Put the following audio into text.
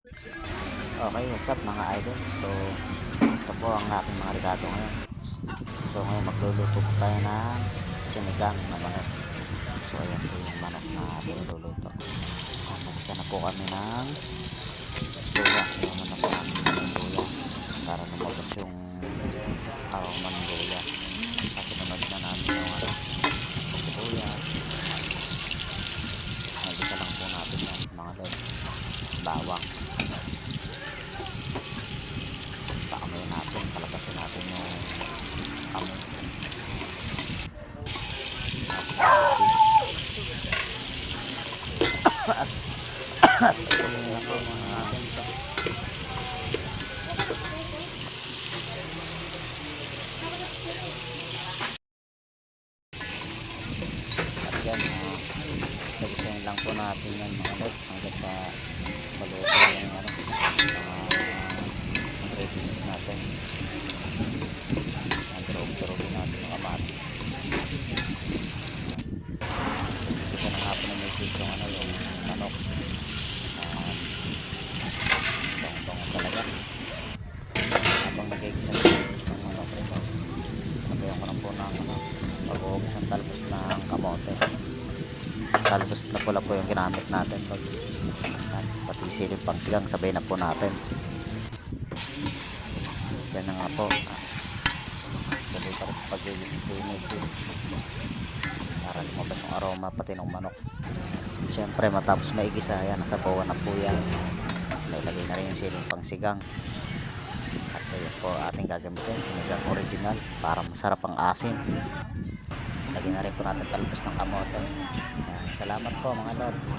Okay, what's up mga idol? So, ito po ang ating mga regalo ngayon. So, ngayon magluluto po tayo ng sinigang na manok. So, ayan po yung manok na ating luluto. Nagisa na po kami ng luya. Yung manok namin ng luya. Para lumabas yung aroma ng luya. Kasi namad na namin yung luya. Nagisa lang po natin yan mga lods. Bawang. Paamoy natin, palabasin natin yung amoy. At yan, isa-isayin lang po natin yan mga lods hanggang sa maluto yung ingredients natin. Durog-durogin natin yung kamatis. Isa na hapon na may yung yung manok. Dong-dong talaga. Habang nag-iigisa ng beses yung manok ito, sabayan ko na po ng pag-uugis ng talbos ng kamote. Talbos na pula po yung ginamit natin. Pati silip pang sigang sabay na po natin. Yan na nga po. Sabay pa rin sa pag-iinit para lumabas yung aroma pati ng manok. Siyempre matapos maigisa, yan, nasa bawa na po yan. Nailagay na rin yung silip pang sigang. At yun po ating gagamitin, sinigang original para masarap ang asim. Lagyan na rin po natin talbos ng kamote. Yan, salamat po mga lods.